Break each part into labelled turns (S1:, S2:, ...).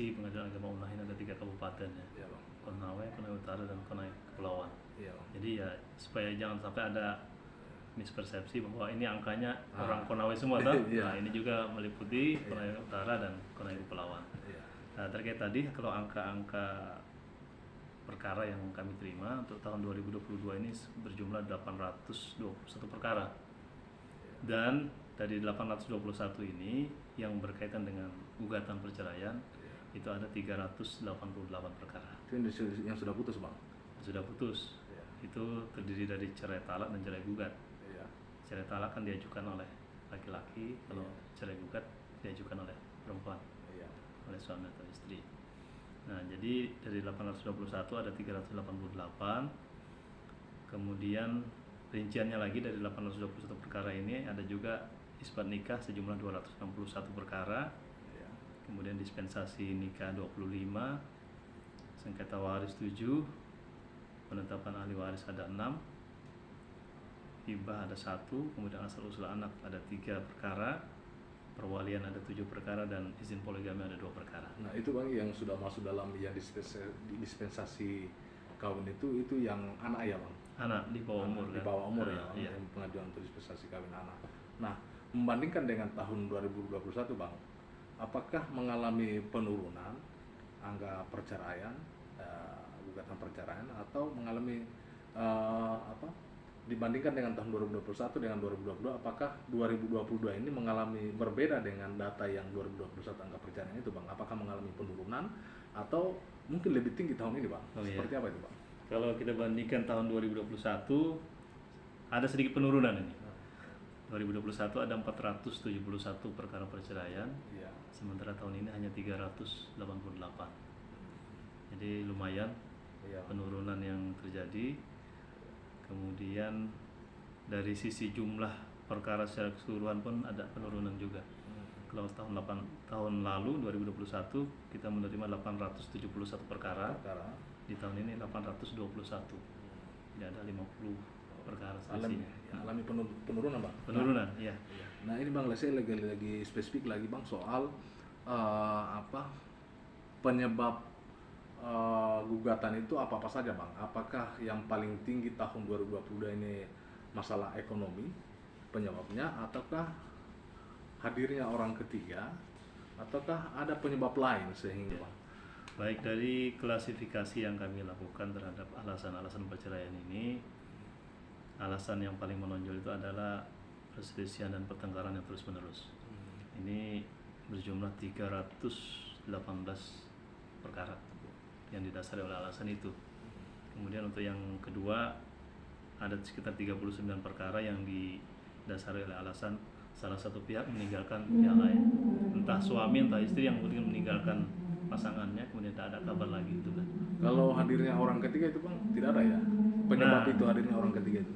S1: Provinsi Pengadilan Agama Unahin ada 3 kabupaten ya.
S2: Iya bang.
S1: Konawe, Konawe Utara, dan Konawe Kepulauan.
S2: Iya bang.
S1: Jadi ya supaya jangan sampai ada mispersepsi bahwa ini angkanya orang Konawe semua toh.
S2: Iya.
S1: Nah, ini juga meliputi Konawe Utara dan Konawe Kepulauan.
S2: Iya.
S1: Nah, terkait tadi kalau angka-angka perkara yang kami terima untuk tahun 2022 ini berjumlah 821 perkara. Dan dari 821 ini yang berkaitan dengan gugatan perceraian itu ada 388 perkara.
S2: Itu yang sudah putus bang?
S1: Sudah putus.
S2: Iya.
S1: Itu terdiri dari cerai talak dan cerai gugat.
S2: Iya.
S1: Cerai talak kan diajukan oleh laki-laki, kalau cerai gugat diajukan oleh perempuan, oleh suami atau istri. Nah, jadi dari 821 ada 388, kemudian rinciannya lagi dari 821 perkara ini ada juga isbat nikah sejumlah 261 perkara, kemudian dispensasi nikah 25, sengketa waris 7, penetapan ahli waris ada 6, hibah ada 1, kemudian asal usul anak ada 3 perkara, perwalian ada 7 perkara, dan izin poligami ada 2 perkara.
S2: Nah itu bang yang sudah masuk dalam yang dispensasi kawin itu yang anak ya bang?
S1: Anak di bawah umur
S2: Di
S1: kan?
S2: bawah umur
S1: Nah,
S2: ya, yang pengajuan untuk dispensasi kawin anak. Nah membandingkan dengan tahun 2021 bang, apakah mengalami penurunan angka perceraian, gugatan perceraian, atau mengalami dibandingkan dengan tahun 2021 dengan 2022, apakah 2022 ini mengalami berbeda dengan data yang 2021 angka perceraian itu bang? Apakah mengalami penurunan atau mungkin lebih tinggi tahun ini bang? Seperti apa itu bang?
S1: Kalau kita bandingkan tahun 2021 ada sedikit penurunan ini. 2021 ada 471 perkara perceraian, sementara tahun ini hanya 388. Jadi lumayan penurunan yang terjadi. Kemudian dari sisi jumlah perkara secara keseluruhan pun ada penurunan juga. Kalau tahun lalu 2021 kita menerima 871 perkara. Di tahun ini 821. Jadi ada 50 perkara selisihnya.
S2: Alami penurunan bang?
S1: Penurunan, iya.
S2: Nah ini bang, saya lagi spesifik lagi bang soal penyebab gugatan itu apa saja bang? Apakah yang paling tinggi tahun 2022 ini masalah ekonomi penyebabnya, ataukah hadirnya orang ketiga, ataukah ada penyebab lain sehingga bang?
S1: Baik, dari klasifikasi yang kami lakukan terhadap alasan-alasan perceraian ini, alasan yang paling menonjol itu adalah perselisihan dan pertengkaran yang terus-menerus. Ini berjumlah 318 perkara yang didasari oleh alasan itu. Kemudian untuk yang kedua ada sekitar 39 perkara yang didasari oleh alasan salah satu pihak meninggalkan pihak lain, entah suami entah istri yang kemudian meninggalkan pasangannya, kemudian tak ada kabar lagi itu kan.
S2: Kalau hadirnya orang ketiga itu bang tidak ada ya penyebab itu hadirnya orang ketiga itu?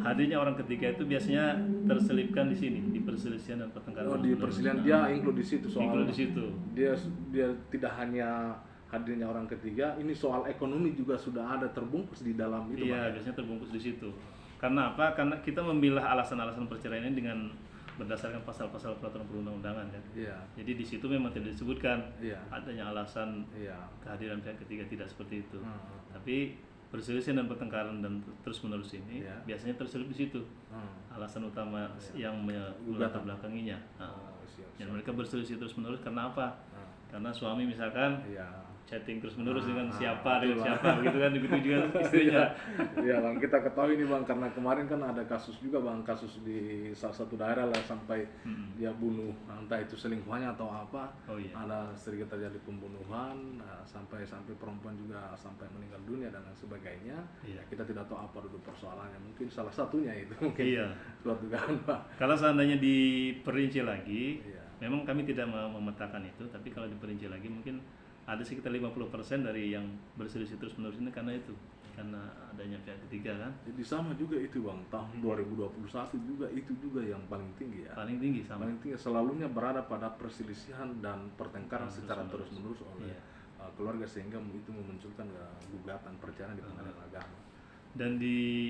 S1: Hadirnya orang ketiga itu biasanya terselipkan di sini, di perselisihan dan pertengkaran.
S2: Oh, di perselisihan dia include di situ soal.
S1: Include di situ.
S2: Dia tidak hanya hadirnya orang ketiga, ini soal ekonomi juga sudah ada terbungkus di dalam itu.
S1: Iya, biasanya terbungkus di situ. Karena apa? Karena kita memilah alasan-alasan perceraian ini dengan berdasarkan pasal-pasal peraturan perundang-undangan kan.
S2: Iya.
S1: Jadi di situ memang tidak disebutkan adanya alasan kehadiran pihak ketiga, tidak seperti itu. Tapi perselisihan dan pertengkaran dan terus-menerus ini biasanya terselip di situ. Alasan utama yang melatar belakanginya. Dan mereka berselisih terus-menerus karena apa? Karena suami misalkan chatting terus-menerus dengan siapa begitu kan, begitu juga istrinya.
S2: Iya bang, kita ketahui nih bang, karena kemarin kan ada kasus juga bang, kasus di salah satu daerah lah sampai dia bunuh, entah itu selingkuhannya atau apa. Ada sedikit terjadi pembunuhan, sampai perempuan juga sampai meninggal dunia dan lain sebagainya. Kita tidak tahu apa dulu persoalannya, mungkin salah satunya itu mungkin suatu kan pak.
S1: Kalau seandainya diperinci lagi, memang kami tidak memetakan itu, tapi kalau diperinci lagi mungkin ada sekitar 50% dari yang berselisih terus-menerus ini karena adanya pihak ketiga kan.
S2: Jadi sama juga itu bang, tahun 2021 juga itu juga yang paling tinggi ya.
S1: Paling tinggi sama.
S2: Paling tinggi selalunya berada pada perselisihan dan pertengkaran secara terus-menerus oleh keluarga, sehingga itu memunculkan gugatan perceraian di pengadilan agama.
S1: Dan di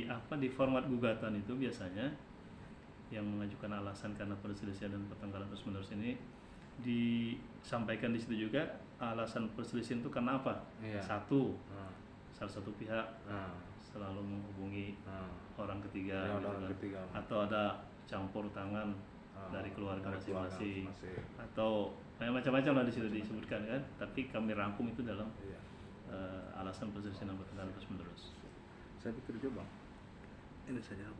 S1: format gugatan itu biasanya yang mengajukan alasan karena perselisihan dan pertengkaran terus-menerus ini sampaikan di situ juga alasan perselisihan itu karena apa? Satu, salah satu pihak selalu menghubungi orang ketiga, gitu
S2: orang ketiga,
S1: atau ada campur tangan dari keluarga masing-masing, atau macam-macam lah di situ disebutkan kan. Tapi kami rangkum itu dalam alasan perselisihan dan pertengkaran terus menerus.
S2: Saya pikir coba ini saja.